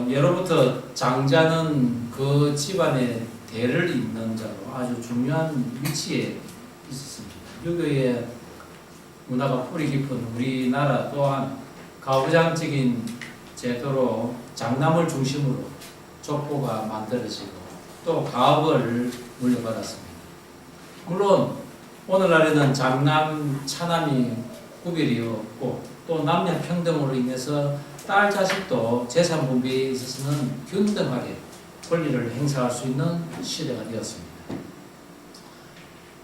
예로부터 장자는 그 집안의 대를 잇는 자로 아주 중요한 위치에 있었습니다. 유교의 문화가 뿌리 깊은 우리나라 또한 가부장적인 제도로 장남을 중심으로 족보가 만들어지고 또 가업을 물려받았습니다. 물론 오늘날에는 장남, 차남이 구별이 없고 또 남녀 평등으로 인해서 딸 자식도 재산 분배에 있어서는 균등하게 권리를 행사할 수 있는 시대가 되었습니다.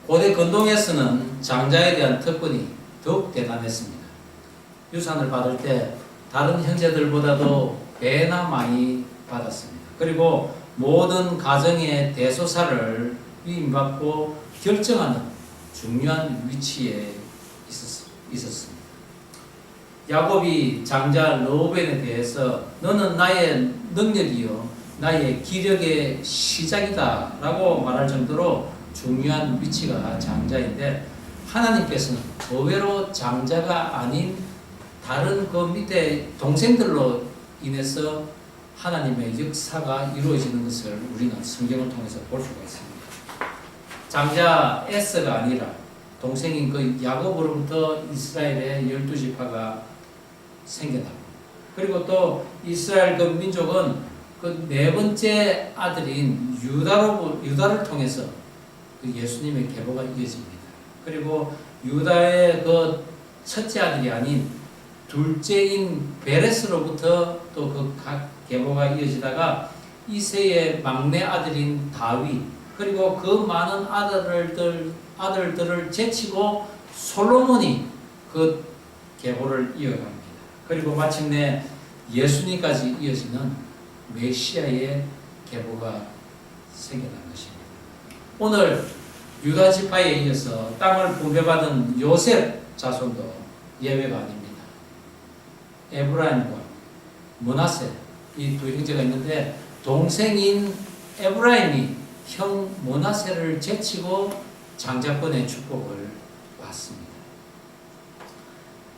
고대 근동에서는 장자에 대한 특권이 더욱 대단했습니다. 유산을 받을 때 다른 형제들보다도 배나 많이 받았습니다. 그리고 모든 가정의 대소사를 위임받고 결정하는 중요한 위치에 있었습니다. 야곱이 장자 르우벤에 대해서 너는 나의 능력이요 나의 기력의 시작이다 라고 말할 정도로 중요한 위치가 장자인데, 하나님께서는 의외로 장자가 아닌 다른 그 밑에 동생들로 인해서 하나님의 역사가 이루어지는 것을 우리는 성경을 통해서 볼 수가 있습니다. 장자 에서가 아니라 동생인 그 야곱으로부터 이스라엘의 12지파가 생겨나고, 그리고 또 이스라엘 그 민족은 그 네 번째 아들인 유다를 통해서 그 예수님의 계보가 이어집니다. 그리고 유다의 그 첫째 아들이 아닌 둘째인 베레스로부터 또 그 계보가 이어지다가 이새의 막내 아들인 다윗, 그리고 그 많은 아들들을 제치고 솔로몬이 그 계보를 이어갑니다. 그리고 마침내 예수님까지 이어지는 메시아의 계보가 생겨난 것입니다. 오늘 유다 지파에 이어서 땅을 분배받은 요셉 자손도 예외가 아닙니다. 에브라임과 므낫세 이 두 형제가 있는데, 동생인 에브라임이 형 므낫세를 제치고 장자권의 축복을 받습니다.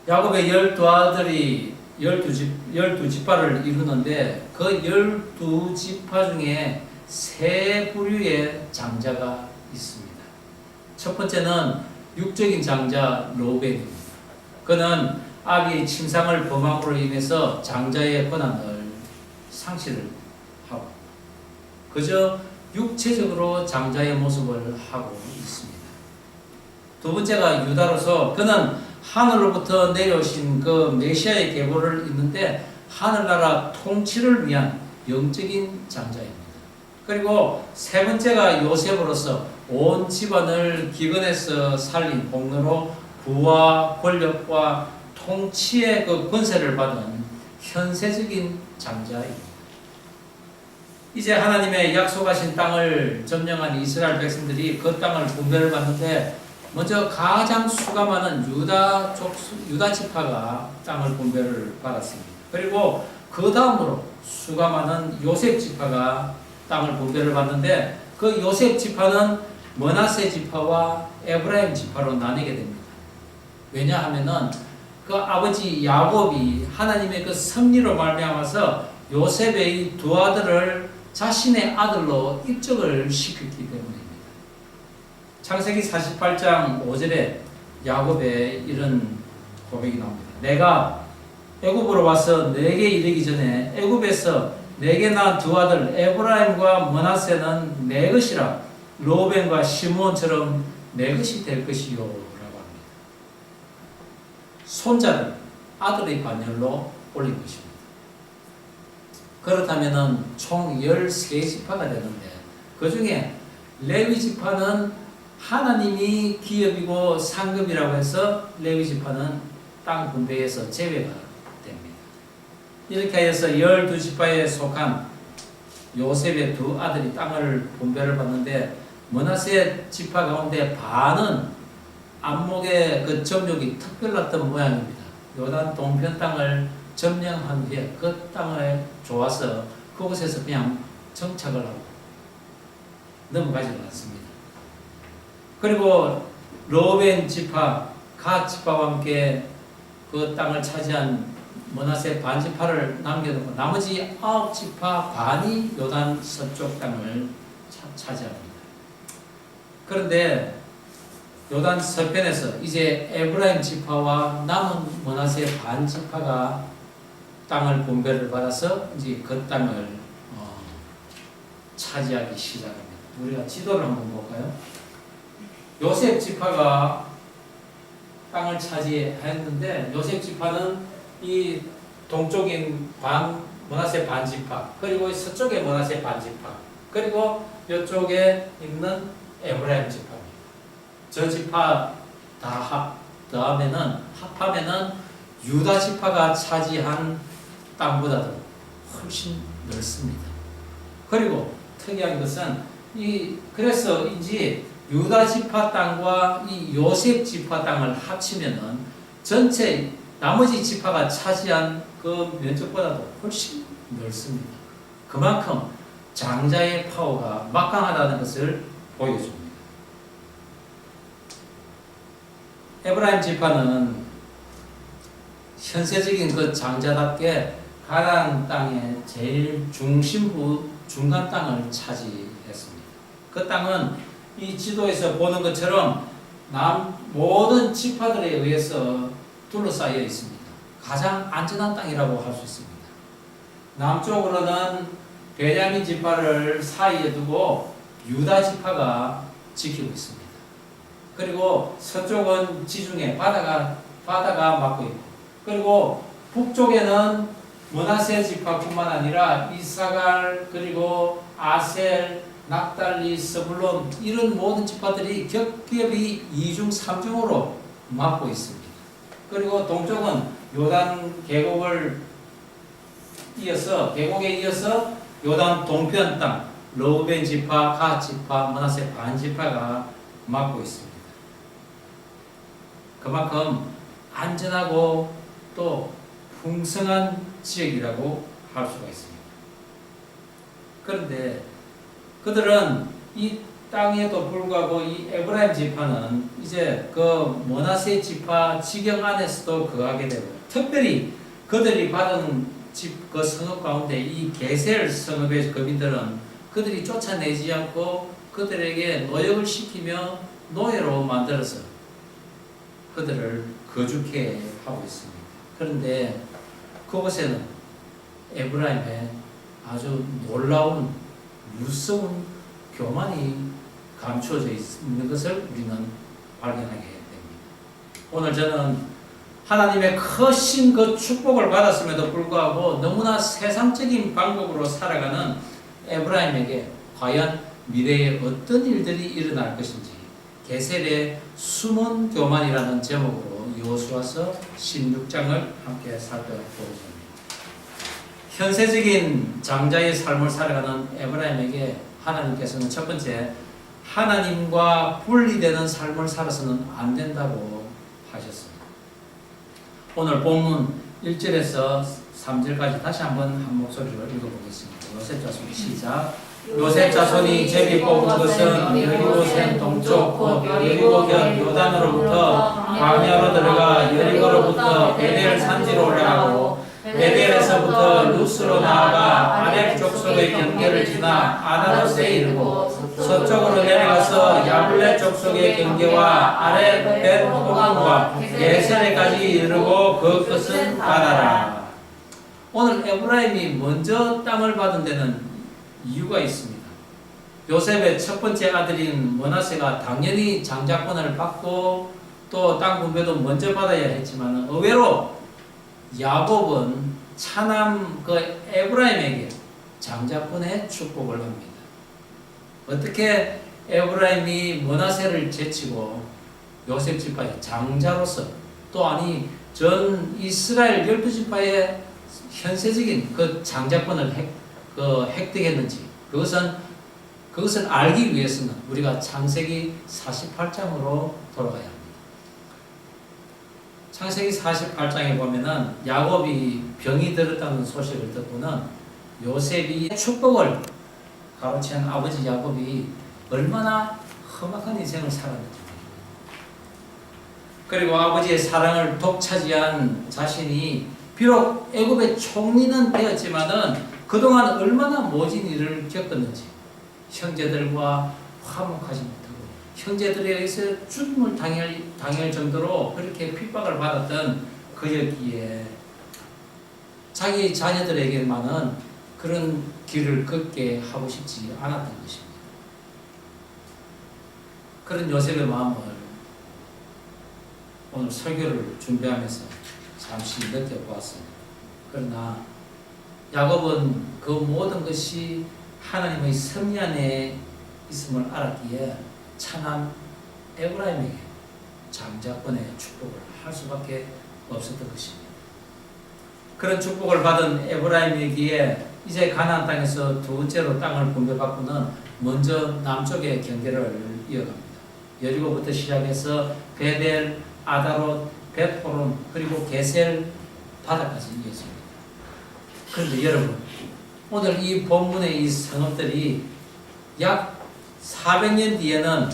야곱의 12아들이 12지파를 이루는데 그 12지파 중에 세 부류의 장자가 있습니다. 첫 번째는 육적인 장자 르우벤입니다. 그는 아비의 침상을 범함으로 인해서 장자의 권한을 상실을 하고 그저 육체적으로 장자의 모습을 하고 있습니다. 두 번째가 유다로서 그는 하늘로부터 내려오신 그 메시아의 계보를 잇는데 하늘나라 통치를 위한 영적인 장자입니다. 그리고 세 번째가 요셉으로서 온 집안을 기근에서 살린 공로로 부와 권력과 통치의 그 권세를 받은 현세적인 장자입니다. 이제 하나님의 약속하신 땅을 점령한 이스라엘 백성들이 그 땅을 분배를 받는데, 먼저 가장 수가 많은 유다 지파가 땅을 분배를 받았습니다. 그리고 그 다음으로 수가 많은 요셉 지파가 땅을 분배를 받는데, 그 요셉 지파는 므낫세 지파와 에브라임 지파로 나뉘게 됩니다. 왜냐하면은 그 아버지 야곱이 하나님의 그 섭리로 말미암아서 요셉의 두 아들을 자신의 아들로 입적을 시켰기 때문입니다. 창세기 48장 5절에 야곱의 이런 고백이 나옵니다. 내가 애굽으로 와서 내게 이르기 전에 애굽에서 내게 낳은 두 아들 에브라임과 므낫세는 내 것이라 르우벤과 시므온처럼 내 것이 될 것이요 라고 합니다. 손자를 아들의 반열로 올린 것입니다. 그렇다면 총 13지파가 되는데, 그 중에 레위 지파는 하나님이 기업이고 상급이라고 해서 레위 지파는 땅 분배에서 제외가 됩니다. 이렇게 하여서 12지파에 속한 요셉의 두 아들이 땅을 분배를 받는데, 므낫세 지파 가운데 반은 안목의 그 정욕이 특별했던 모양입니다. 요단 동편 땅을 점령한 후에 그 땅에 좋아서 그곳에서 그냥 정착을 하고 넘어가지 않습니다. 그리고 르우벤 지파, 갓 지파와 함께 그 땅을 차지한 므낫세 반지파를 남겨두고 나머지 9지파 반이 요단 서쪽 땅을 차지합니다. 그런데 요단 서편에서 이제 에브라임 지파와 남은 므낫세 반지파가 땅을 분배를 받아서 이제 그 땅을 차지하기 시작합니다. 우리가 지도를 한번 볼까요? 요셉 지파가 땅을 차지했는데 요셉 지파는 이 동쪽인 므낫세 반지파, 그리고 서쪽에 므낫세 반지파, 그리고 이쪽에 있는 에브라임 지파입니다. 저 지파 다 합하면은 유다 지파가 차지한 땅보다도 훨씬 넓습니다. 그리고 특이한 것은 그래서인지 유다 지파 땅과 이 요셉 지파 땅을 합치면은 전체 나머지 지파가 차지한 그 면적보다도 훨씬 넓습니다. 그만큼 장자의 파워가 막강하다는 것을 보여줍니다. 에브라임 지파는 현세적인 그 장자답게 가나안 땅의 제일 중심부 중간 땅을 차지했습니다. 그 땅은 이 지도에서 보는 것처럼 모든 지파들에 의해서 둘러싸여 있습니다. 가장 안전한 땅이라고 할 수 있습니다. 남쪽으로는 베냐민 지파를 사이에 두고 유다 지파가 지키고 있습니다. 그리고 서쪽은 지중해 바다가 막고 있고, 그리고 북쪽에는 므낫세 지파뿐만 아니라 이사갈, 그리고 아셀, 납달리, 스불론 이런 모든 지파들이 겹겹이 2중 3중으로 막고 있습니다. 그리고 동쪽은 요단 계곡에 이어서 요단 동편 땅, 르우벤 지파, 갓 지파, 므낫세 반 지파가 막고 있습니다. 그만큼 안전하고 또 풍성한 지역이라고 할 수가 있습니다. 그런데 그들은 이 땅에도 불구하고 이 에브라임 지파는 이제 그 므낫세 지파 지경 안에서도 거하게 되고, 특별히 그들이 받은 그 성읍 가운데 이 게셀 성읍의 거민들은 그들이 쫓아내지 않고 그들에게 노역을 시키며 노예로 만들어서 그들을 거주케 하고 있습니다. 그런데 그곳에는 에브라임의 아주 놀라운 무서운 교만이 감추어져 있는 것을 우리는 발견하게 됩니다. 오늘 저는 하나님의 크신 그 축복을 받았음에도 불구하고 너무나 세상적인 방법으로 살아가는 에브라임에게 과연 미래에 어떤 일들이 일어날 것인지, 게셀의 숨은 교만이라는 제목으로 여호수아서 16장을 함께 살펴보겠습니다. 현세적인 장자의 삶을 살아가는 에브라임에게 하나님께서는 첫 번째, 하나님과 분리되는 삶을 살아서는 안 된다고 하셨습니다. 오늘 본문 1절에서 3절까지 다시 한번 한 목소리로 읽어보겠습니다. 요셉 자손 시작. 요셉 자손이 제비 뽑은 것은 여리고 샘 동쪽 곧 여리고 곁 요단으로부터 광야로 들어가 여리고로부터 베델 산지로 올라가고 베델에서부터 루스로 나아가 아렙 족속의 경계를 지나 아나롯에 이르고 서쪽으로 내려가서 야블렛 족속의 경계와 아렙 벳호간과 게셀에까지 이르고 그 끝은 바다라. 오늘 에브라임이 먼저 땅을 받은 데는 이유가 있습니다. 요셉의 첫 번째 아들인 므낫세가 당연히 장자권을 받고 또 땅 분배도 먼저 받아야 했지만, 의외로 야곱은 차남 그 에브라임에게 장자권의 축복을 합니다. 어떻게 에브라임이 므낫세를 제치고 요셉 지파의 장자로서, 또 아니 전 이스라엘 12지파의 현세적인 그 장자권을 획득했는지, 그것을 알기 위해서는 우리가 창세기 48장으로 돌아가야 합니다. 창세기 48장에 보면은 야곱이 병이 들었다는 소식을 듣고는 요셉이 축복을 가로챈 아버지 야곱이 얼마나 험악한 인생을 살았는지, 그리고 아버지의 사랑을 독차지한 자신이 비록 애굽의 총리는 되었지만은 그동안 얼마나 모진 일을 겪었는지 형제들과 화목하지 못하고 형제들에 의해서 죽음을 당할 정도로 그렇게 핍박을 받았던 그였기에 자기 자녀들에게만은 그런 길을 걷게 하고 싶지 않았던 것입니다. 그런 요셉의 마음을 오늘 설교를 준비하면서 잠시 느껴보았습니다. 그러나 야곱은 그 모든 것이 하나님의 섭리 안에 있음을 알았기에 차남 에브라임에게 장자권의 축복을 할 수밖에 없었던 것입니다. 그런 축복을 받은 에브라임이기에 이제 가나안 땅에서 두 번째로 땅을 분배받고는 먼저 남쪽의 경계를 이어갑니다. 여리고부터 시작해서 베델, 아다롯, 벳호론 그리고 게셀 바다까지 이어집니다. 그런데 여러분, 오늘 이 본문의 이 성읍들이 약 400년 뒤에는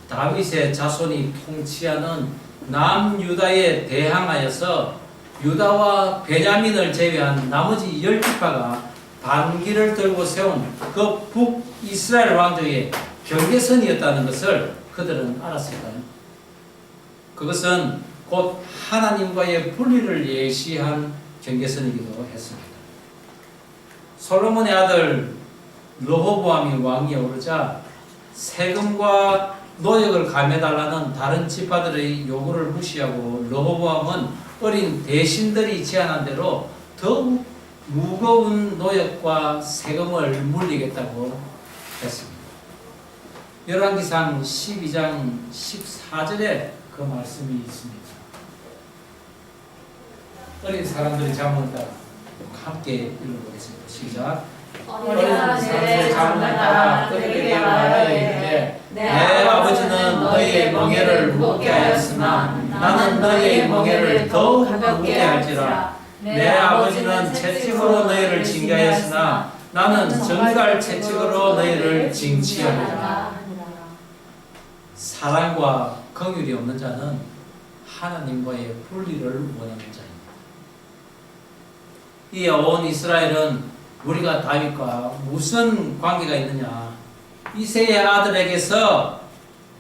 다윗의 자손이 통치하는 남유다에 대항하여서 유다와 베냐민을 제외한 나머지 10지파가 반기를 들고 세운 그 북이스라엘 왕조의 경계선이었다는 것을 그들은 알았을까요? 그것은 곧 하나님과의 분리를 예시한 경계선이기도 했습니다. 솔로몬의 아들 르호보암이 왕위에 오르자 세금과 노역을 감해달라는 다른 지파들의 요구를 무시하고 르호보암은 어린 대신들이 제안한 대로 더욱 무거운 노역과 세금을 물리겠다고 했습니다. 열왕기상 12장 14절에 그 말씀이 있습니다. 어린 사람들이 잠을 따라 함께 읽어보겠습니다. 시작. 어린 사람들의 잠을 따라 그들에게 말하여 이르되 내 아버지는 너희의 멍에를 무겁게 하였으나 나는 너희의 멍에를 더욱 가볍게 할지라. 내 아버지는 채찍으로 너희를 징계하였으나 나는 정갈 채찍으로 너희를 징치하리라. 사랑과 긍휼이 없는 자는 하나님과의 분리를 원하는 자입니다. 이에 온 이스라엘은 우리가 다윗과 무슨 관계가 있느냐? 이새의 아들에게서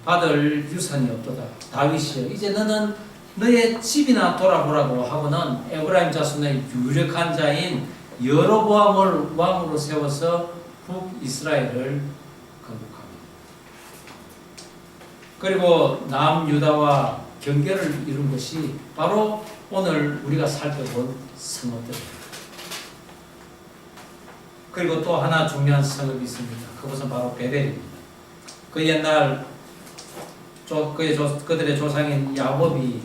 받을 유산이 없도다. 다윗이여, 이제 너는 너의 집이나 돌아보라고 하고는 에브라임 자손의 유력한 자인 여로보암을 왕으로 세워서 북이스라엘을 건국합니다. 그리고 남유다와 경계를 이룬 것이 바로 오늘 우리가 살펴본 성읍들입니다. 그리고 또 하나 중요한 성읍이 있습니다. 그것은 바로 베델입니다. 그 옛날 그들의 조상인 야곱이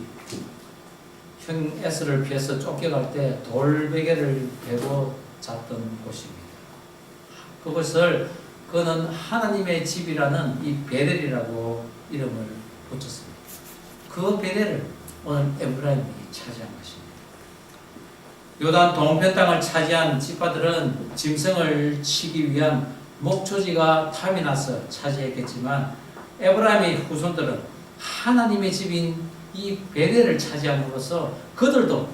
형 에스를 피해서 쫓겨갈 때 돌베개를 베고 잤던 곳입니다. 그것을 그는 하나님의 집이라는 이 베델이라고 이름을 붙였습니다. 그 베델을 오늘 에브라임이 차지한 것입니다. 요단 동편 땅을 차지한 지파들은 짐승을 치기 위한 목초지가 탐이 나서 차지했겠지만 에브라임의 후손들은 하나님의 집인 이 베델을 차지함으로써 그들도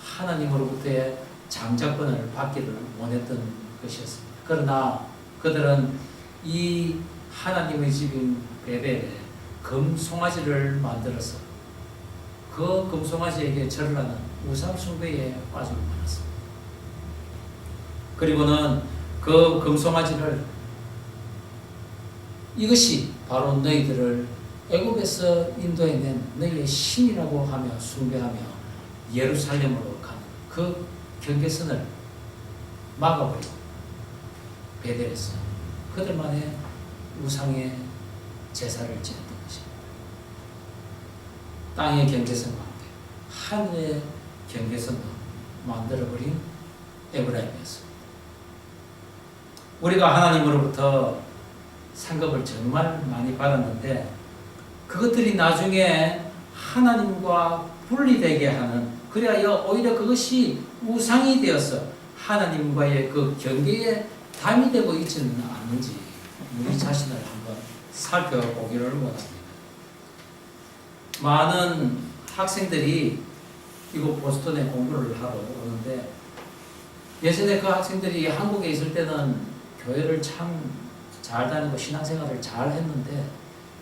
하나님으로부터의 장자권을 받기를 원했던 것이었습니다. 그러나 그들은 이 하나님의 집인 베델에 금송아지를 만들어서 그 금송아지에게 절을 하는 우상 숭배에 빠지고 말았습니다. 그리고는 그 금송아지를 이것이 바로 너희들을 애굽에서 인도해낸 너희의 신이라고 하며 숭배하며 예루살렘으로 가는 그 경계선을 막아버리고 베델에서 그들만의 우상의 제사를 지냈던 것입니다. 땅의 경계선과 함께 하늘의 경계선도 만들어버린 에브라임이었습니다. 우리가 하나님으로부터 상급을 정말 많이 받았는데 그것들이 나중에 하나님과 분리되게 하는, 그래야 오히려 그것이 우상이 되어서 하나님과의 그 경계에 담이 되고 있지는 않는지 우리 자신을 한번 살펴보기를 원합니다. 많은 학생들이 이곳 보스턴에 공부를 하러 오는데 예전에 그 학생들이 한국에 있을 때는 교회를 참 잘 다니고 신앙생활을 잘 했는데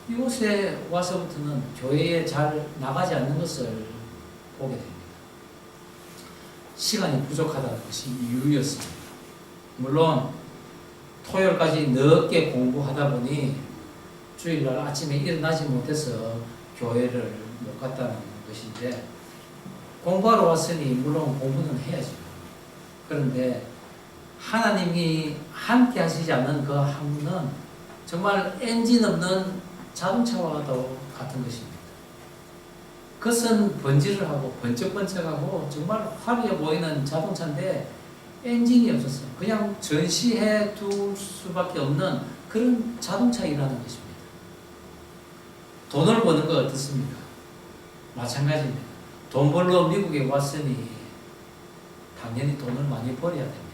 이곳에 와서부터는 교회에 잘 나가지 않는 것을 보게 됩니다. 시간이 부족하다는 것이 이유였습니다. 물론 토요일까지 늦게 공부하다 보니 주일날 아침에 일어나지 못해서 교회를 못 갔다는 것인데 공부하러 왔으니 물론 공부는 해야죠. 그런데 하나님이 함께 하시지 않는 그 학문은 정말 엔진 없는 자동차와도 같은 것입니다. 그것은 번지를 하고 번쩍번쩍하고 정말 화려해 보이는 자동차인데 엔진이 없었어요. 그냥 전시해 둘 수밖에 없는 그런 자동차이라는 것입니다. 돈을 버는 거 어떻습니까? 마찬가지입니다. 돈 벌러 미국에 왔으니 당연히 돈을 많이 벌어야 됩니다.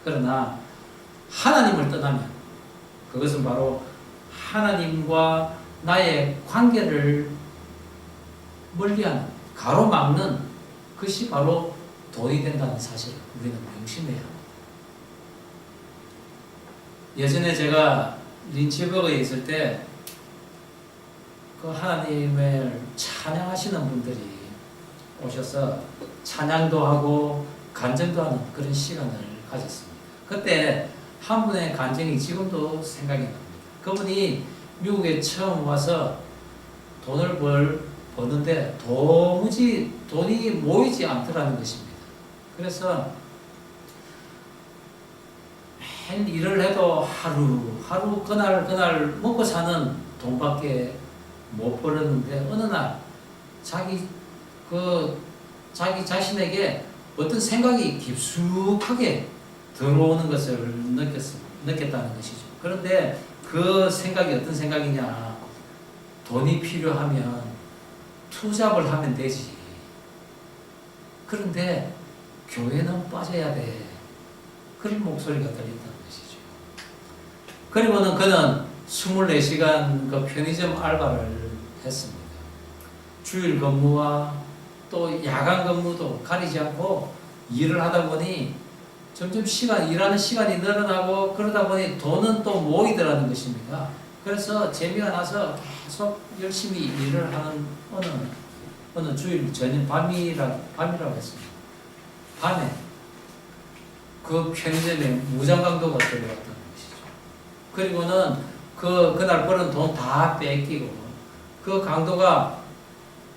그러나 하나님을 떠나면 그것은 바로 하나님과 나의 관계를 멀리하는, 가로막는 것이 바로 돈이 된다는 사실을 우리는 명심해야 합니다. 예전에 제가 린치버그에 있을 때 그 하나님을 찬양하시는 분들이 오셔서 찬양도 하고 간증도 하는 그런 시간을 가졌습니다. 그때 한 분의 간증이 지금도 생각이 납니다. 그분이 미국에 처음 와서 돈을 버는데 도무지 돈이 모이지 않더라는 것입니다. 그래서 매일 일을 해도 하루 그날 먹고 사는 돈밖에 못 벌었는데 어느 날 자기 자신에게 어떤 생각이 깊숙하게 들어오는 것을 느꼈다는 것이죠. 그런데 그 생각이 어떤 생각이냐? 돈이 필요하면 투잡을 하면 되지. 그런데 교회는 빠져야 돼. 그런 목소리가 들린다는 것이죠. 그리고는 그는 24시간 그 편의점 알바를 했습니다. 주일 근무와 또 야간 근무도 가리지 않고 일을 하다 보니 점점 일하는 시간이 늘어나고 그러다 보니 돈은 또 모이더라는 것입니다. 그래서 재미가 나서 계속 열심히 일을 하는 어느 주일 저녁 밤이라고 했습니다. 밤에 그 편의점에 무장강도가 들어왔다는 것이죠. 그리고는 그날 벌은 돈 다 뺏기고 그 강도가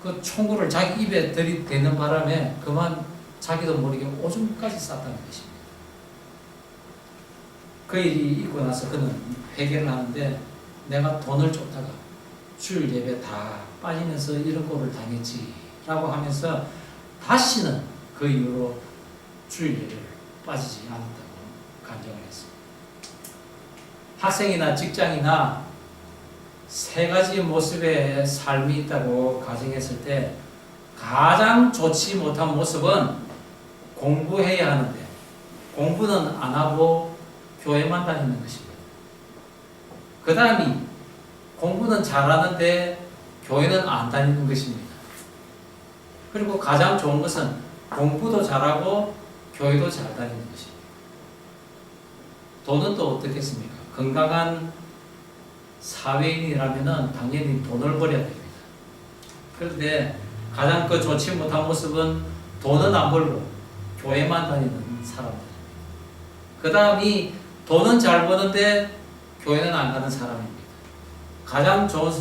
그 총구를 자기 입에 들이대는 바람에 그만 자기도 모르게 오줌까지 쌌다는 것입니다. 그 일이 있고 나서 그는 회개를 하는데 내가 돈을 쫓다가 주일 예배 다 빠지면서 이런 꼴을 당했지 라고 하면서 다시는 그 이후로 주일 예배를 빠지지 않았다고 간증을 했습니다. 학생이나 직장이나 세 가지 모습의 삶이 있다고 가정했을 때 가장 좋지 못한 모습은 공부해야 하는데 공부는 안 하고 교회만 다니는 것입니다. 그 다음이 공부는 잘하는데 교회는 안 다니는 것입니다. 그리고 가장 좋은 것은 공부도 잘하고 교회도 잘 다니는 것입니다. 돈은 또 어떻겠습니까? 건강한 사회인이라면 당연히 돈을 벌여야 됩니다. 그런데 가장 그 좋지 못한 모습은 돈은 안 벌고 교회만 다니는 사람들입니다. 그 다음이 돈은 잘 버는데 교회는 안 가는 사람입니다. 가장 좋은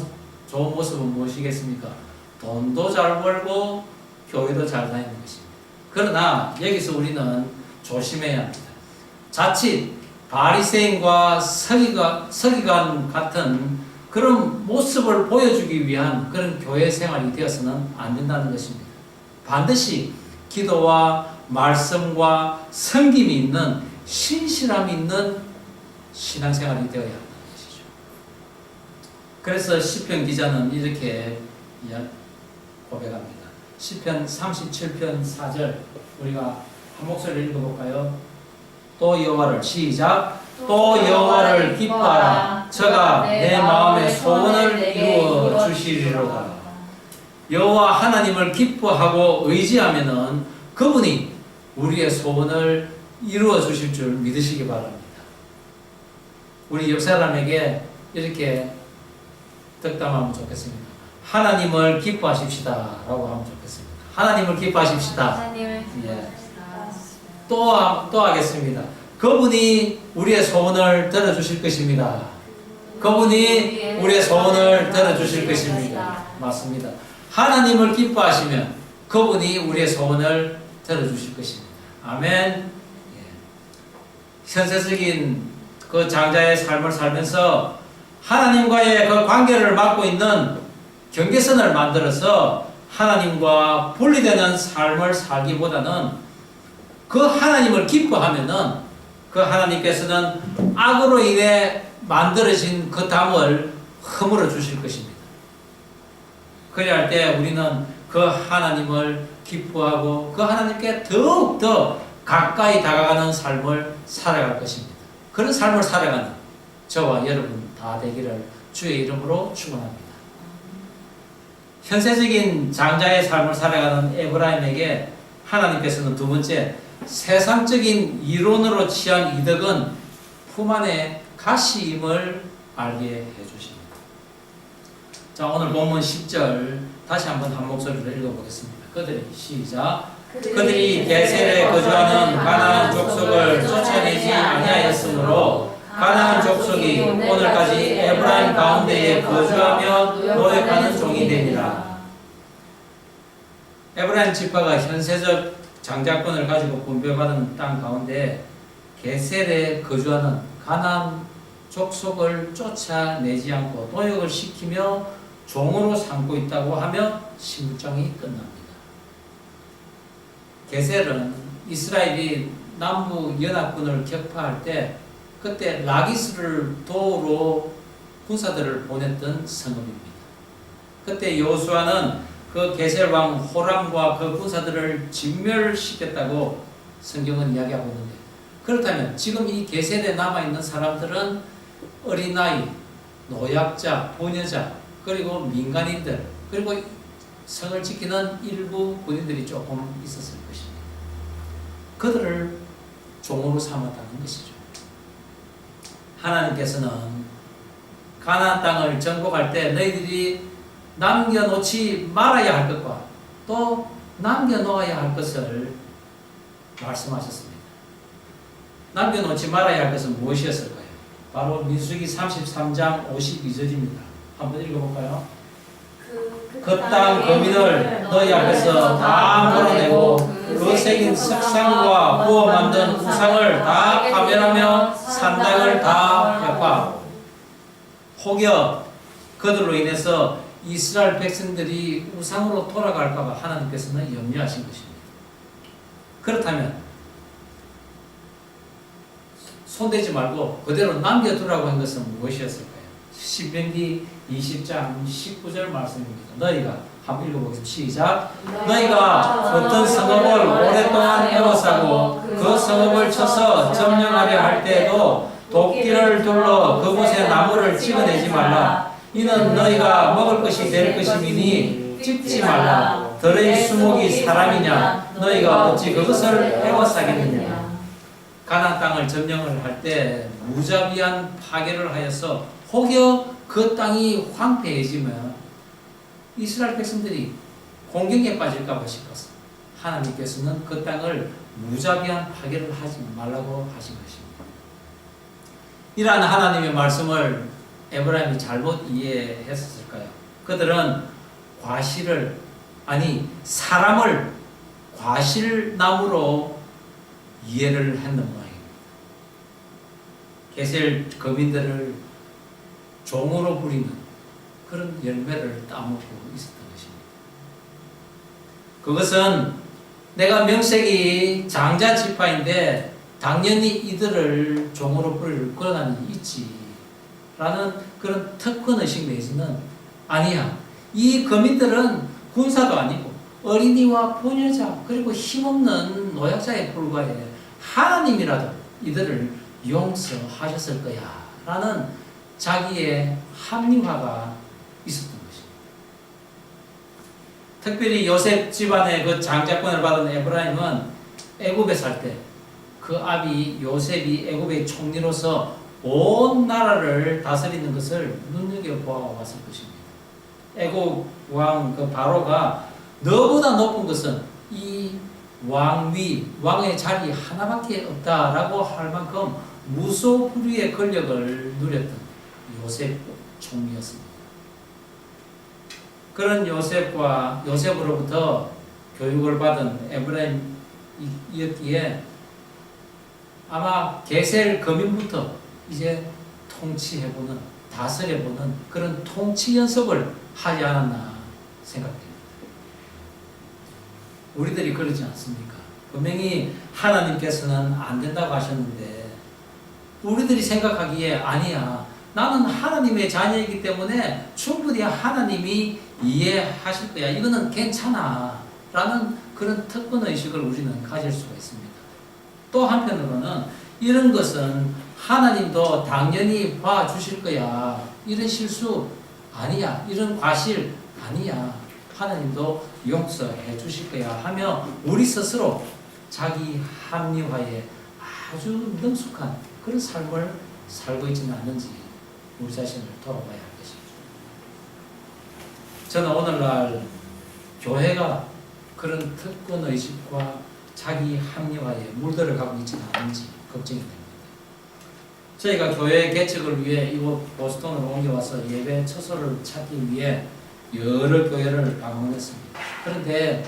모습은 무엇이겠습니까? 돈도 잘 벌고 교회도 잘 다니는 것입니다. 그러나 여기서 우리는 조심해야 합니다. 자칫 바리새인과 서기관 같은 그런 모습을 보여주기 위한 그런 교회 생활이 되어서는 안 된다는 것입니다. 반드시 기도와 말씀과 섬김이 있는 신실함이 있는 신앙생활이 되어야 한다는 것이죠. 그래서 시편 기자는 이렇게 고백합니다. 시편 37편 4절 우리가 한 목소리를 읽어볼까요? 또 여호와를 시작. 또 여호와를 기뻐하라. 저가 내 마음의 소원을 이루어 주시리로다. 여호와 하나님을 기뻐하고 의지하면은 그분이 우리의 소원을 이루어 주실 줄 믿으시기 바랍니다. 우리 옆 사람에게 이렇게 덕담하면 좋겠습니다. 하나님을 기뻐하십시다 라고 하면 좋겠습니다. 하나님을 기뻐하십시다. 하나님을 예. 또 하겠습니다. 그분이 우리의 소원을 들어주실 것입니다. 그분이 우리의 소원을 들어주실 것입니다. 맞습니다. 하나님을 기뻐하시면 그분이 우리의 소원을 들어주실 것입니다. 아멘. 예. 현세적인 그 장자의 삶을 살면서 하나님과의 그 관계를 맺고 있는 경계선을 만들어서 하나님과 분리되는 삶을 살기보다는 그 하나님을 기뻐하면은 그 하나님께서는 악으로 인해 만들어진 그 담을 허물어 주실 것입니다. 그래야 할 때 우리는 그 하나님을 기뻐하고 그 하나님께 더욱더 가까이 다가가는 삶을 살아갈 것입니다. 그런 삶을 살아가는 저와 여러분 다 되기를 주의 이름으로 축원합니다. 현세적인 장자의 삶을 살아가는 에브라임에게 하나님께서는 두 번째, 세상적인 이론으로 취한 이득은 품 안에 가시임을 알게 해주십니다. 자, 오늘 본문 10절 다시 한번 한 목소리로 읽어보겠습니다. 그들이 시작. 그들이 게셀에 거주하는 가나안 족속을 쫓아내지 아니하였으므로 가나안 족속이 오늘까지 에브라임 가운데에 거주하며 노역하는 종이 되니라. 에브라임 지파가 현세적 장자권을 가지고 분배받은 땅 가운데 게셀에 거주하는 가나안 족속을 쫓아내지 않고 노역을 시키며 종으로 삼고 있다고 하며 심정이 끝납니다. 게셀은 이스라엘이 남부 연합군을 격파할 때 그때 라기스를 도우러 군사들을 보냈던 성읍입니다. 그때 여호수아는 그 게셀 왕 호람과 그 군사들을 진멸시켰다고 성경은 이야기하고 있는데, 그렇다면 지금 이 게셀에 남아있는 사람들은 어린아이, 노약자, 부녀자, 그리고 민간인들, 그리고 성을 지키는 일부 군인들이 조금 있었을 것입니다. 그들을 종으로 삼았다는 것이죠. 하나님께서는 가나안 땅을 정복할 때 너희들이 남겨놓지 말아야 할 것과 또 남겨놓아야 할 것을 말씀하셨습니다. 남겨놓지 말아야 할 것은 무엇이었을까요? 바로 민수기 33장 52절입니다. 한번 읽어볼까요? 그 땅 거민을 너희 앞에서 다 몰아내고 그 새긴 석상과 구워 만든 우상을 다 파멸하며 산당을 다 격파하고, 혹여 그들로 인해서 이스라엘 백성들이 우상으로 돌아갈까 봐 하나님께서는 염려하신 것입니다. 그렇다면 손대지 말고 그대로 남겨두라고 한 것은 무엇이었을까요? 신명기 20장 19절 말씀입니다. 너희가 한번 읽어보겠습니다. 시작. 너희가 어떤 성읍을 오랫동안 에워싸고 그 성읍을 쳐서 점령하려 할 때에도 도끼를 둘러 그곳에 나무를 찍어내지 말라. 이는 너희가 먹을 것이 될 것이니 찍지 말라. 들의 수목이 사람이냐? 너희가 어찌 그것을 에워싸겠느냐? 가나안 땅을 점령을 할 때 무자비한 파괴를 하여서 혹여 그 땅이 황폐해지면 이스라엘 백성들이 공경에 빠질까 봐 싶어서 하나님께서는 그 땅을 무자비한 파괴를 하지 말라고 하신 것입니다. 이러한 하나님의 말씀을 에브라임이 잘못 이해했었을까요? 그들은 사람을 과실나무로 이해를 했는 모양입니다. 게셀 거민들을 종으로 부리는 그런 열매를 따먹고 있었던 것입니다. 그것은 내가 명색이 장자 지파인데 당연히 이들을 종으로 부릴 권한이 있지 라는 그런 특권의식 내지는 아니야. 이 거민들은 군사도 아니고 어린이와 부녀자 그리고 힘없는 노약자에 불과해 하나님이라도 이들을 용서하셨을 거야 라는 자기의 합리화가 있었던 것입니다. 특별히 요셉 집안의 그 장자권을 받은 에브라임은 애굽에 살 때 그 아비 요셉이 애굽의 총리로서 온 나라를 다스리는 것을 눈여겨보았을 것입니다. 애굽 왕 그 바로가 너보다 높은 것은 이 왕위, 왕의 자리 하나밖에 없다라고 할 만큼 무소불위의 권력을 누렸던 요셉 총리였습니다. 그런 요셉으로부터 교육을 받은 에브라임이었기에 아마 게셀 거민부터 이제 통치해보는, 다스려보는 그런 통치 연습을 하지 않았나 생각됩니다. 우리들이 그러지 않습니까? 분명히 하나님께서는 안 된다고 하셨는데 우리들이 생각하기에 아니야. 나는 하나님의 자녀이기 때문에 충분히 하나님이 이해하실 거야. 이거는 괜찮아. 라는 그런 특권의식을 우리는 가질 수가 있습니다. 또 한편으로는 이런 것은 하나님도 당연히 봐주실 거야. 이런 실수 아니야. 이런 과실 아니야. 하나님도 용서해 주실 거야 하며 우리 스스로 자기 합리화에 아주 능숙한 그런 삶을 살고 있지는 않는지 우리 자신을 돌아봐야 할 것입니다. 저는 오늘날 교회가 그런 특권의식과 자기 합리화에 물들어가고 있지는 않은지 걱정이 됩니다. 저희가 교회 개척을 위해 이곳 보스턴으로 옮겨와서 예배 처소를 찾기 위해 여러 교회를 방문했습니다. 그런데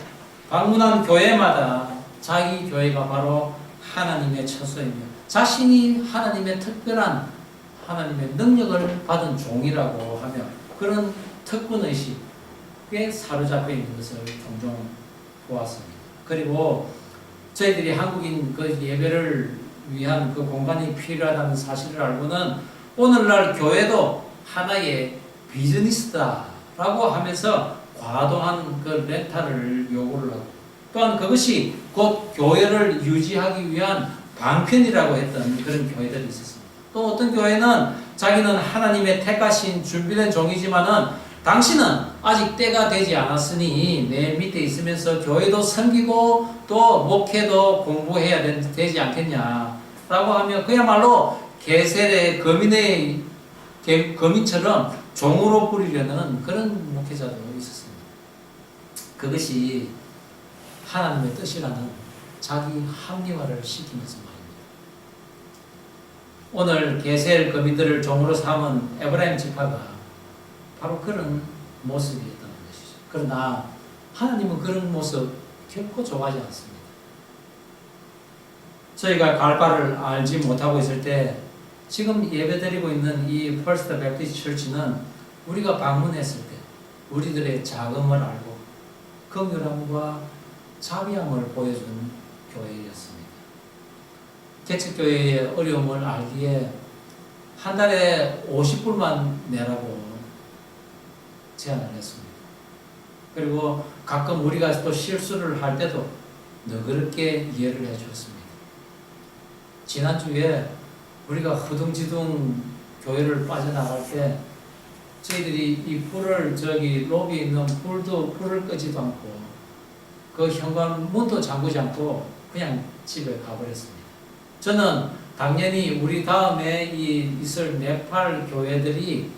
방문한 교회마다 자기 교회가 바로 하나님의 처소이며 자신이 하나님의 특별한 하나님의 능력을 받은 종이라고 하며 그런 특권의식에 사로잡혀 있는 것을 종종 보았습니다. 그리고 저희들이 한국인 그 예배를 위한 그 공간이 필요하다는 사실을 알고는 오늘날 교회도 하나의 비즈니스다라고 하면서 과도한 그 렌탈을 요구를 하고 또한 그것이 곧 교회를 유지하기 위한 방편이라고 했던 그런 교회들이 있었습니다. 또 어떤 교회는 자기는 하나님의 택하신 준비된 종이지만은 당신은 아직 때가 되지 않았으니 내 밑에 있으면서 교회도 섬기고 또 목회도 공부해야 되지 않겠냐 라고 하며 그야말로 게셀의 거민처럼 종으로 부리려는 그런 목회자도 있었습니다. 그것이 하나님의 뜻이라는 자기 합리화를 시키면서 말입니다. 오늘 게셀 거민들을 종으로 삼은 에브라임 지파가 바로 그런 모습이었다는 것이죠. 그러나 하나님은 그런 모습 결코 좋아하지 않습니다. 저희가 갈바를 알지 못하고 있을 때 지금 예배드리고 있는 이 퍼스트 베프티스트 처치는 우리가 방문했을 때 우리들의 자금을 알고 긍휼함과 자비함을 보여준 교회였습니다. 개척교회의 어려움을 알기에 한 달에 50불만 내라고 제안을 했습니다. 그리고 가끔 우리가 또 실수를 할 때도 너그럽게 이해를 해주었습니다. 지난주에 우리가 허둥지둥 교회를 빠져나갈 때 저희들이 이 불을 로비에 있는 불을 끄지도 않고 그 현관문도 잠그지 않고 그냥 집에 가버렸습니다. 저는 당연히 우리 다음에 있을 네팔 교회들이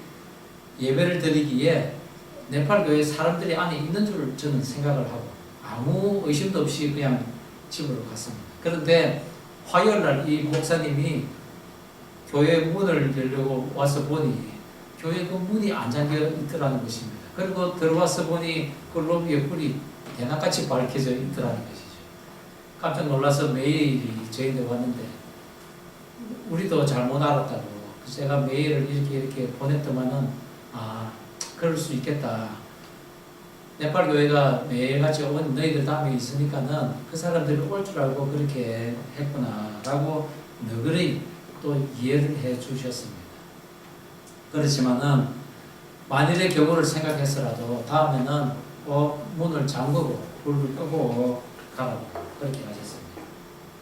예배를 드리기에 네팔 교회 사람들이 안에 있는 줄 저는 생각을 하고 아무 의심도 없이 그냥 집으로 갔습니다. 그런데 화요일날 이 목사님이 교회 문을 열려고 와서 보니 교회 그 문이 안 잠겨 있더라는 것입니다. 그리고 들어와서 보니 그 로비에 불이 대낮같이 밝혀져 있더라는 것이죠. 깜짝 놀라서 메일이 저희한테 왔는데 우리도 잘못 알았다고 제가 메일을 이렇게 보냈더만은 그럴 수 있겠다. 네팔 교회가 매일같이 온 너희들 다음에 있으니까는 그 사람들이 올 줄 알고 그렇게 했구나라고 너그러이 또 이해를 해 주셨습니다. 그렇지만은 만일의 경우를 생각해서라도 다음에는 꼭 문을 잠그고 불을 끄고 가라고 그렇게 하셨습니다.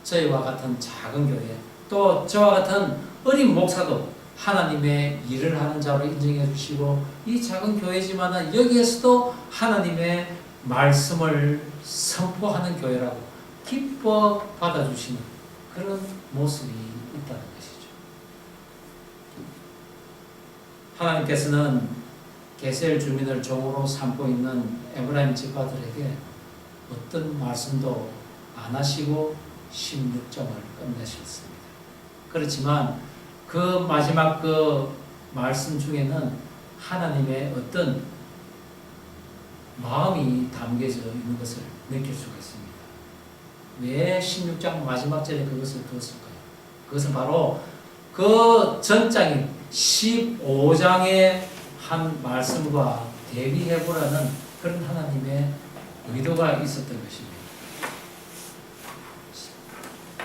저희와 같은 작은 교회 또 저와 같은 어린 목사도 하나님의 일을 하는 자로 인정해 주시고 이 작은 교회지만은 여기에서도 하나님의 말씀을 선포하는 교회라고 기뻐 받아주시는 그런 모습이 있다는 것이죠. 하나님께서는 게셀 주민을 종으로 삼고 있는 에브라임 지파들에게 어떤 말씀도 안 하시고 16장을 끝내셨습니다. 그렇지만 그 마지막 그 말씀 중에는 하나님의 어떤 마음이 담겨져 있는 것을 느낄 수가 있습니다. 왜 16장 마지막 절에 그것을 두었을까요? 그것은 바로 그 전장인 15장의 한 말씀과 대비해보라는 그런 하나님의 의도가 있었던 것입니다.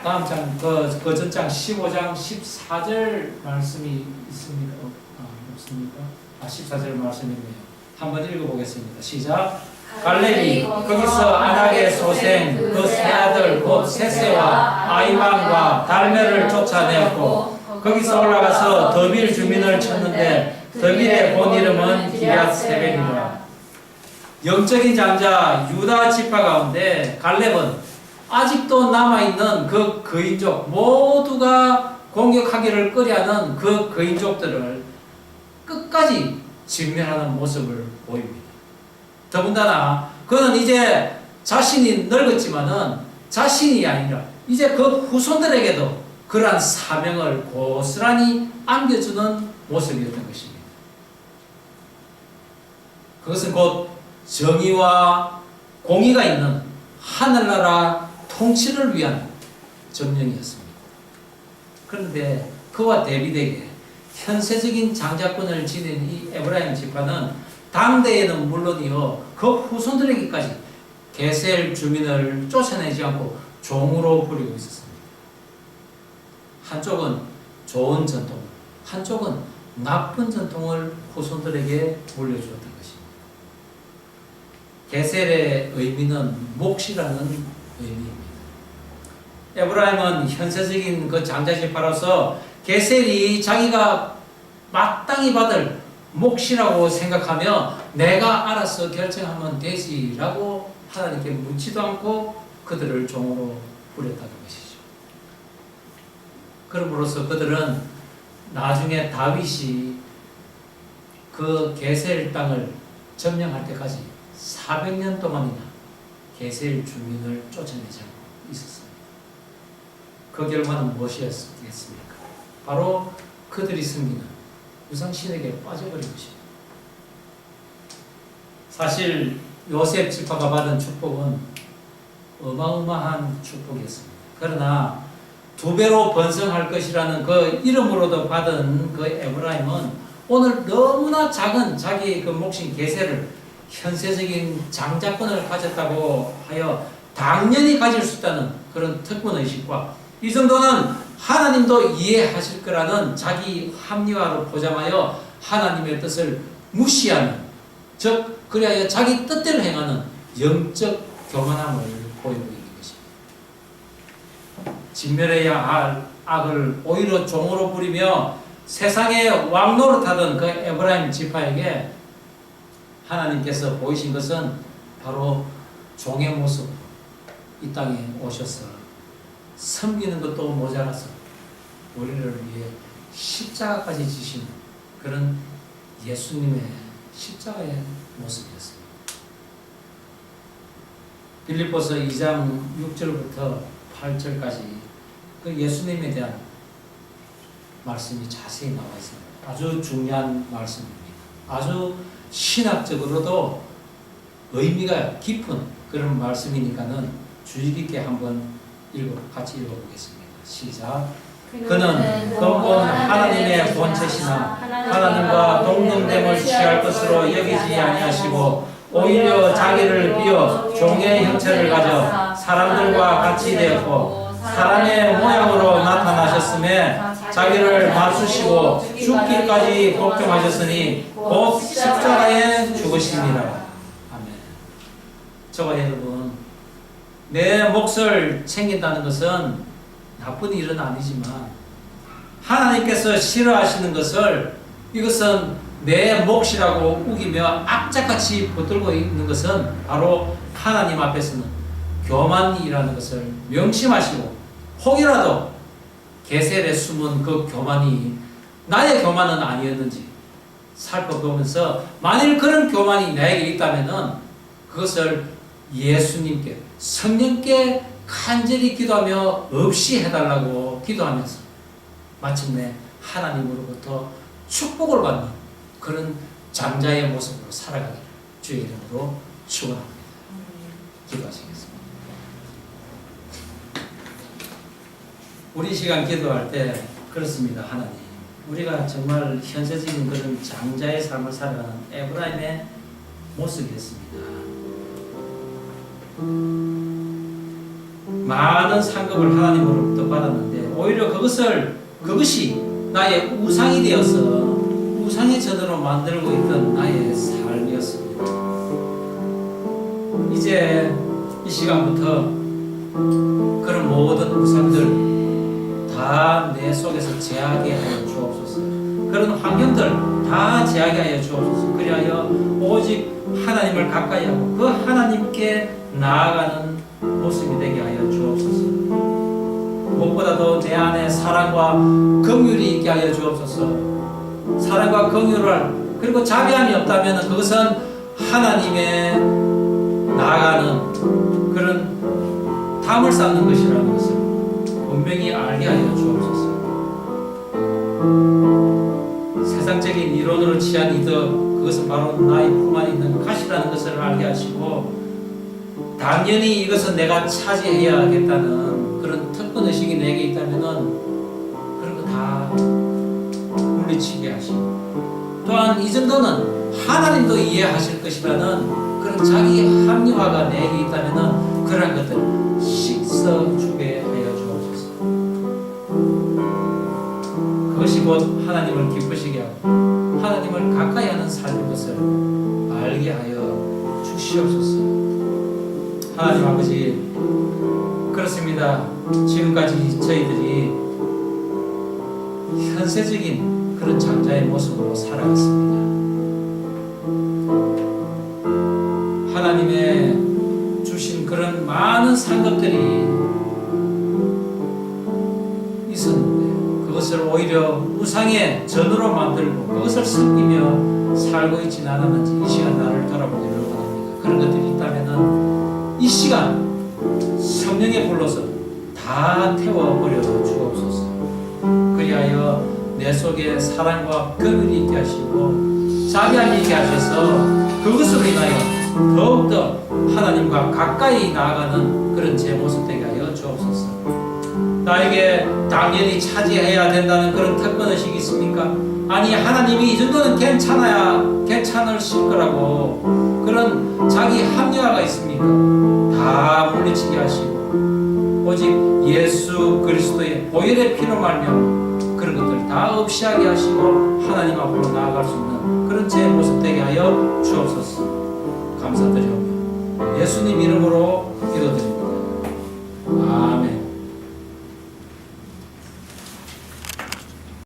다음 장, 그 전장 15장 14절 말씀이 있습니까? 없습니까? 14절 말씀이네요. 한번 읽어보겠습니다. 시작. 갈렙이 거기서 아낙의 소생 그 세 아들 곧 세세와 아이만과 달메를 쫓아내었고 거기서 올라가서 더빌 주민을 쳤는데 더빌의 본 이름은 기럇세벨이라. 영적인 장자 유다 지파 가운데 갈렙은 아직도 남아있는 그 거인족 모두가 공격하기를 꺼려하는 그 거인족들을 끝까지 직면하는 모습을 보입니다. 더군다나 그는 이제 자신이 늙었지만은 자신이 아니라 이제 그 후손들에게도 그러한 사명을 고스란히 안겨주는 모습이었던 것입니다. 그것은 곧 정의와 공의가 있는 하늘나라 통치를 위한 점령이었습니다. 그런데 그와 대비되게 현세적인 장자권을 지닌 이 에브라임 지파는 당대에는 물론이요 그 후손들에게까지 게셀 주민을 쫓아내지 않고 종으로 부리고 있었습니다. 한쪽은 좋은 전통, 한쪽은 나쁜 전통을 후손들에게 물려주었던 것입니다. 게셀의 의미는 몫이라는 의미입니다. 에브라임은 현세적인 그 장자지파로서 게셀이 자기가 마땅히 받을 몫이라고 생각하며 내가 알아서 결정하면 되지라고 하나님께 묻지도 않고 그들을 종으로 부렸다는 것이죠. 그럼으로써 그들은 나중에 다윗이 그 게셀 땅을 점령할 때까지 400년 동안이나 게셀 주민을 쫓아내지 않고 있었습니다. 그 결과는 무엇이었겠습니까? 바로 그들이 숨기는 우상신에게 빠져버린 것입니다. 사실 요셉 지파가 받은 축복은 어마어마한 축복이었습니다. 그러나 2배로 번성할 것이라는 그 이름으로도 받은 그 에브라임은 오늘 너무나 작은 자기의 그 몫인 게셀을 현세적인 장자권을 가졌다고 하여 당연히 가질 수 있다는 그런 특권의식과 이 정도는 하나님도 이해하실 거라는 자기 합리화로 포장하여 하나님의 뜻을 무시하는, 즉 그리하여 자기 뜻대로 행하는 영적 교만함을 보이고 있는 것입니다. 진멸해야 할 악을 오히려 종으로 부리며 세상의 왕노릇하던 그 에브라임 지파에게 하나님께서 보이신 것은 바로 종의 모습으로 이 땅에 오셔서 섬기는 것도 모자라서 우리를 위해 십자가까지 지신 그런 예수님의 십자가의 모습이었습니다. 빌립보서 2장 6절부터 8절까지 그 예수님에 대한 말씀이 자세히 나와 있습니다. 아주 중요한 말씀입니다. 아주 신학적으로도 의미가 깊은 그런 말씀이니까는 주의 깊게 한번 같이 읽어보겠습니다. 시작. 그는 근본 하나님의 본체시나 하나님과 동등됨을 취할 것으로 여기지 아니하시고 오히려 자기를 비워 종의 형체를 가져 사람들과 같이 되었고 사람의 모양으로 나타나셨음에 자기를 낮추시고 죽기까지 복종하셨으니 곧 십자가에 죽으심이라. 아멘. 저와 여러분, 내 몫을 챙긴다는 것은 나쁜 일은 아니지만 하나님께서 싫어하시는 것을 이것은 내 몫이라고 우기며 악착같이 붙들고 있는 것은 바로 하나님 앞에서는 교만이라는 것을 명심하시고, 혹이라도 게셀에 숨은 그 교만이 나의 교만은 아니었는지 살펴보면서, 만일 그런 교만이 나에게 있다면 그것을 예수님께, 성령께 간절히 기도하며 없이 해달라고 기도하면서 마침내 하나님으로부터 축복을 받는 그런 장자의 모습으로 살아가기를 주의 이름으로 축원합니다. 기도하시겠습니다. 우리 시간 기도할 때 그렇습니다. 하나님, 우리가 정말 현세적인 그런 장자의 삶을 살아가는 에브라임의 모습이었습니다. 많은 상급을 하나님으로부터 받았는데 오히려 그것이 나의 우상이 되어서 우상의 전으로 만들고 있던 나의 삶이었습니다. 이제 이 시간부터 그런 모든 우상들 다 내 속에서 제하게 하여 주옵소서. 그런 환경들 다 제하게 하여 주옵소서. 그리하여 오직 하나님을 가까이 하고 그 하나님께 나아가는 모습이 되게 하여 주옵소서. 무엇보다도 내 안에 사랑과 긍휼이 있게 하여 주옵소서. 사랑과 긍휼을, 그리고 자비함이 없다면 그것은 하나님의 나아가는 그런 담을 쌓는 것이라는 것을 분명히 알게 하여 주옵소서. 세상적인 이론으로 취한 이득, 그것은 바로 나의 품 안에 있는 가시라는 것을 알게 하시고, 당연히 이것은 내가 차지해야겠다는 그런 특권의식이 내게 있다면 그런 거 다 물리치게 하시고, 또한 이 정도는 하나님도 이해하실 것이라는 그런 자기 합리화가 내게 있다면 그러한 것들 씻어주게 하여 주옵소서. 그것이 곧 하나님을 기쁘시게 하고 하나님을 가까이 하는 삶인 것을 알게 하여 주시옵소서. 하나님 아버지, 그렇습니다. 지금까지 저희들이 현세적인 그런 장자의 모습으로 살아갔습니다. 하나님의 주신 그런 많은 상급들이 있었는데 그것을 오히려 우상의 전으로 만들고 그것을 섬기며 살고 있지는 않았는지 이 시간 나를 돌아보기를 원합니다. 그런 것들이 있다면 이 시간 성령의 불로서 다 태워버려 주옵소서. 그리하여 내 속에 사랑과 긍휼이 있게 하시고 자비함이 있게 하셔서 그것으로 인하여 더욱더 하나님과 가까이 나아가는 그런 제 모습 되게 하여 주옵소서. 나에게 당연히 차지해야 된다는 그런 특권의식이 있습니까? 아니, 하나님이 이 정도는 괜찮으실 거라고 그런 자기 합리화가 있습니까? 다 물리치게 하시고 오직 예수 그리스도의 보혈의 피로 말미암아 그런 것들 다 없이 하게 하시고 하나님 앞으로 나아갈 수 있는 그런 제 모습 되게 하여 주옵소서. 감사드리오며 예수님 이름으로 기도드립니다.